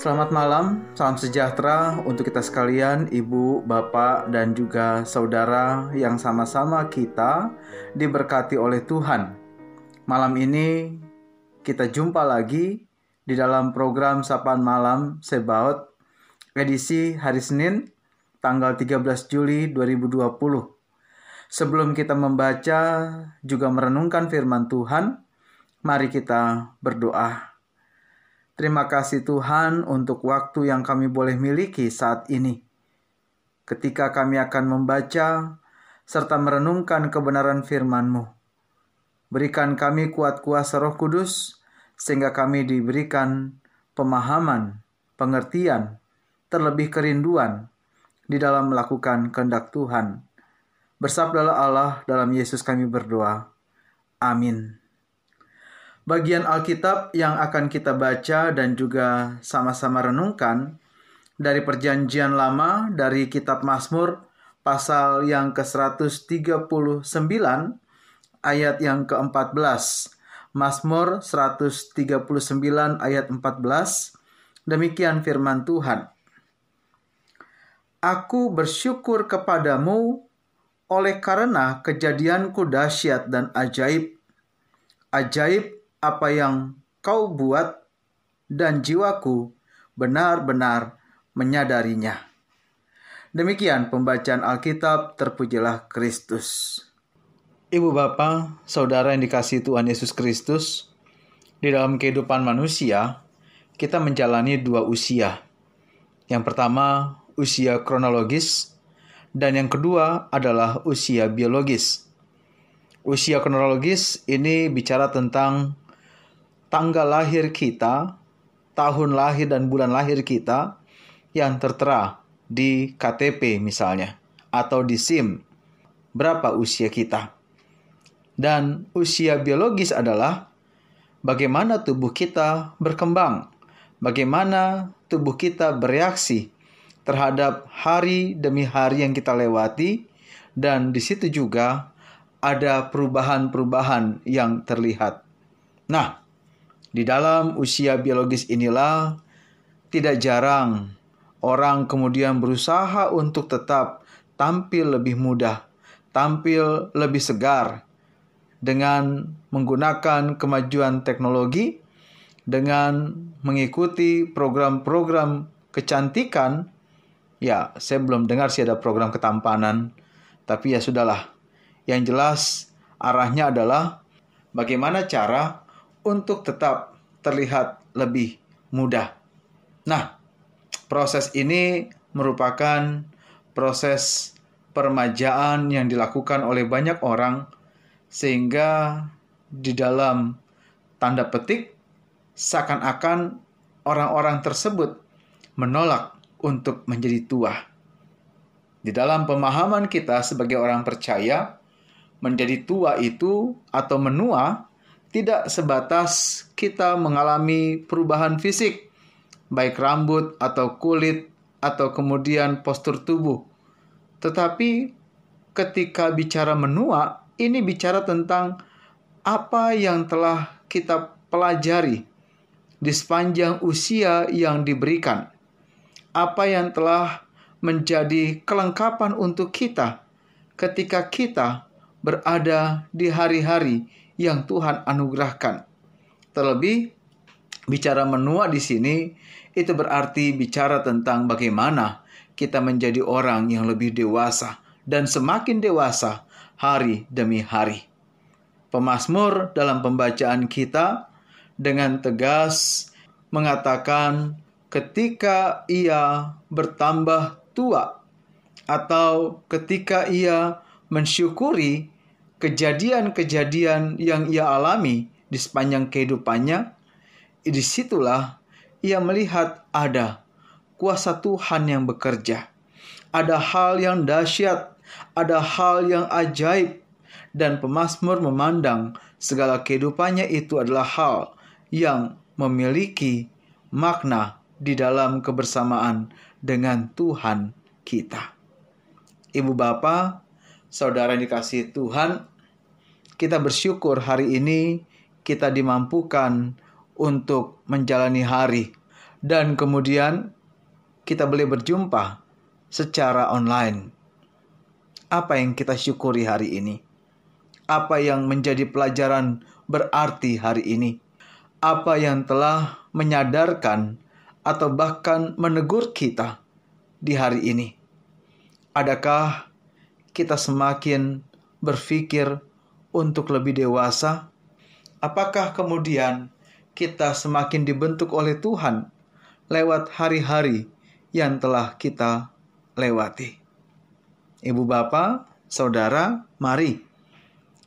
Selamat malam, salam sejahtera untuk kita sekalian, ibu, bapak, dan juga saudara yang sama-sama kita diberkati oleh Tuhan. Malam ini kita jumpa lagi di dalam program Sapaan Malam Sebaot, edisi hari Senin, tanggal 13 Juli 2020. Sebelum kita membaca juga merenungkan firman Tuhan, mari kita berdoa. Terima kasih Tuhan untuk waktu yang kami boleh miliki saat ini. Ketika kami akan membaca serta merenungkan kebenaran firman-Mu. Berikan kami kuat kuasa Roh Kudus, sehingga kami diberikan pemahaman, pengertian, terlebih kerinduan di dalam melakukan kehendak Tuhan. Bersabdalah Allah, dalam Yesus kami berdoa. Amin. Bagian Alkitab yang akan kita baca dan juga sama-sama renungkan dari Perjanjian Lama, dari Kitab Mazmur pasal yang ke-139 ayat yang ke-14. Mazmur 139 ayat 14. Demikian firman Tuhan. Aku bersyukur kepadamu oleh karena kejadianku dahsyat dan ajaib. Ajaib apa yang kau buat, dan jiwaku benar-benar menyadarinya. Demikian pembacaan Alkitab, terpujilah Kristus. Ibu bapa, saudara yang dikasihi Tuhan Yesus Kristus, di dalam kehidupan manusia, kita menjalani dua usia. Yang pertama, usia kronologis, dan yang kedua adalah usia biologis. Usia kronologis ini bicara tentang tanggal lahir kita, tahun lahir dan bulan lahir kita yang tertera di KTP misalnya, atau di SIM, berapa usia kita. Dan usia biologis adalah bagaimana tubuh kita berkembang, bagaimana tubuh kita bereaksi terhadap hari demi hari yang kita lewati, dan di situ juga ada perubahan-perubahan yang terlihat. Nah, di dalam usia biologis inilah tidak jarang orang kemudian berusaha untuk tetap tampil lebih muda, tampil lebih segar dengan menggunakan kemajuan teknologi, dengan mengikuti program-program kecantikan. Ya, saya belum dengar sih ada program ketampanan, tapi ya sudahlah. Yang jelas arahnya adalah bagaimana cara untuk tetap terlihat lebih muda. Nah, proses ini merupakan proses peremajaan yang dilakukan oleh banyak orang, sehingga di dalam tanda petik seakan-akan orang-orang tersebut menolak untuk menjadi tua. Di dalam pemahaman kita sebagai orang percaya, menjadi tua itu atau menua tidak sebatas kita mengalami perubahan fisik, baik rambut atau kulit atau kemudian postur tubuh. Tetapi ketika bicara menua, ini bicara tentang apa yang telah kita pelajari di sepanjang usia yang diberikan. Apa yang telah menjadi kelengkapan untuk kita ketika kita berada di hari-hari yang Tuhan anugerahkan. Terlebih, bicara menua di sini, itu berarti bicara tentang bagaimana kita menjadi orang yang lebih dewasa dan semakin dewasa hari demi hari. Pemazmur dalam pembacaan kita dengan tegas mengatakan ketika ia bertambah tua atau ketika ia mensyukuri kejadian-kejadian yang ia alami di sepanjang kehidupannya, disitulah ia melihat ada kuasa Tuhan yang bekerja. Ada hal yang dahsyat, ada hal yang ajaib, dan pemazmur memandang segala kehidupannya itu adalah hal yang memiliki makna di dalam kebersamaan dengan Tuhan kita. Ibu bapa, saudara yang dikasihi Tuhan, kita bersyukur hari ini kita dimampukan untuk menjalani hari dan kemudian kita boleh berjumpa secara online. Apa yang kita syukuri hari ini? Apa yang menjadi pelajaran berarti hari ini? Apa yang telah menyadarkan atau bahkan menegur kita di hari ini? Adakah kita semakin berpikir untuk lebih dewasa? Apakah kemudian kita semakin dibentuk oleh Tuhan lewat hari-hari yang telah kita lewati? Ibu bapak, saudara, mari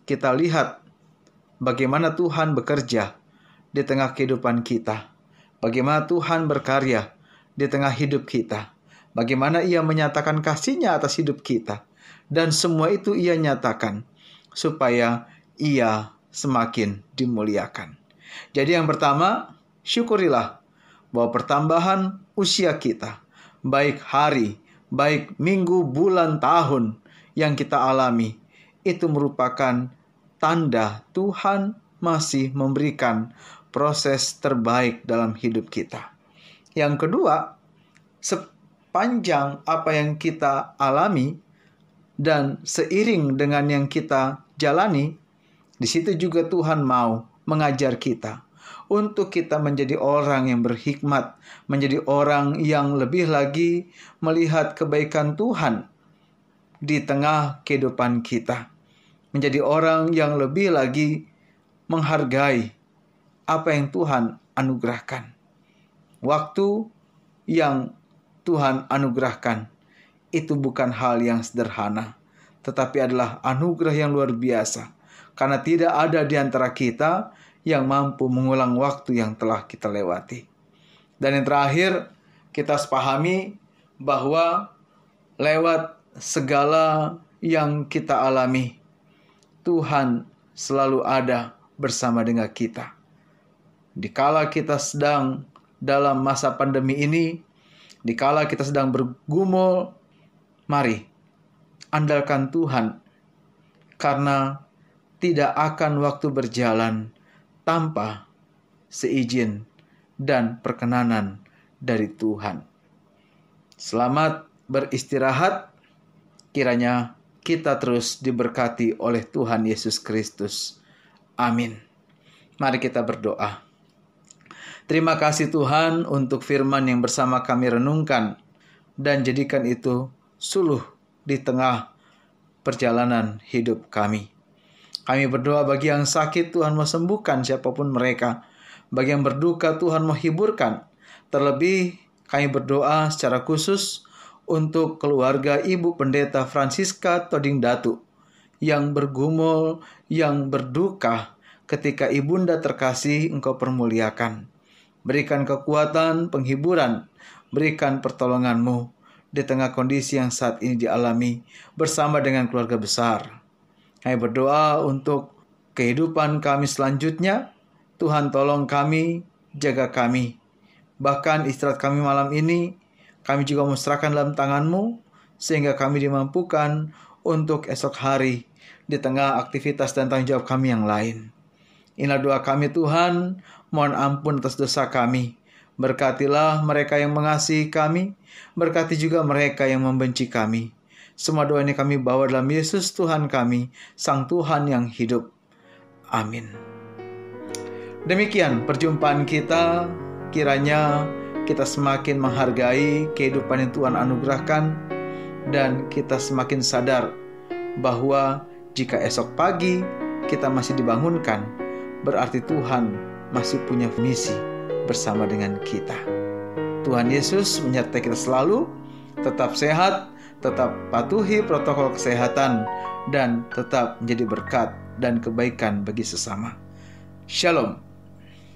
kita lihat bagaimana Tuhan bekerja di tengah kehidupan kita. Bagaimana Tuhan berkarya di tengah hidup kita. Bagaimana Ia menyatakan kasih-Nya atas hidup kita. Dan semua itu Ia nyatakan supaya Ia semakin dimuliakan. Jadi yang pertama, syukurilah bahwa pertambahan usia kita, baik hari, baik minggu, bulan, tahun yang kita alami, itu merupakan tanda Tuhan masih memberikan proses terbaik dalam hidup kita. Yang kedua, sepanjang apa yang kita alami dan seiring dengan yang kita jalani, di situ juga Tuhan mau mengajar kita untuk kita menjadi orang yang berhikmat, menjadi orang yang lebih lagi melihat kebaikan Tuhan di tengah kehidupan kita, menjadi orang yang lebih lagi menghargai apa yang Tuhan anugerahkan. Waktu yang Tuhan anugerahkan itu bukan hal yang sederhana, tetapi adalah anugerah yang luar biasa. Karena tidak ada di antara kita yang mampu mengulang waktu yang telah kita lewati. Dan yang terakhir, kita harus pahami bahwa lewat segala yang kita alami, Tuhan selalu ada bersama dengan kita. Dikala kita sedang dalam masa pandemi ini, dikala kita sedang bergumul, mari andalkan Tuhan, karena tidak akan waktu berjalan tanpa seizin dan perkenanan dari Tuhan. Selamat beristirahat, kiranya kita terus diberkati oleh Tuhan Yesus Kristus. Amin. Mari kita berdoa. Terima kasih Tuhan untuk firman yang bersama kami renungkan, dan jadikan itu suluh di tengah perjalanan hidup kami. Kami berdoa bagi yang sakit, Tuhan mau sembuhkan siapapun mereka. Bagi yang berduka, Tuhan mau hiburkan. Terlebih kami berdoa secara khusus untuk keluarga Ibu Pendeta Francisca Toding Datu yang bergumul, yang berduka ketika Ibunda terkasih Engkau permuliakan. Berikan kekuatan, penghiburan, berikan pertolongan-Mu di tengah kondisi yang saat ini dialami bersama dengan keluarga besar. Kami berdoa untuk kehidupan kami selanjutnya. Tuhan tolong kami, jaga kami. Bahkan istirahat kami malam ini, kami juga menyerahkan dalam tangan-Mu, sehingga kami dimampukan untuk esok hari di tengah aktivitas dan tanggung jawab kami yang lain. Inilah doa kami Tuhan, mohon ampun atas dosa kami. Berkatilah mereka yang mengasihi kami, berkati juga mereka yang membenci kami. Semua doa ini kami bawa dalam Yesus Tuhan kami, Sang Tuhan yang hidup. Amin. Demikian perjumpaan kita, kiranya kita semakin menghargai kehidupan yang Tuhan anugerahkan, dan kita semakin sadar bahwa jika esok pagi kita masih dibangunkan, berarti Tuhan masih punya misi bersama dengan kita. Tuhan Yesus menyertai kita selalu, tetap sehat, tetap patuhi protokol kesehatan, dan tetap menjadi berkat dan kebaikan bagi sesama. Shalom.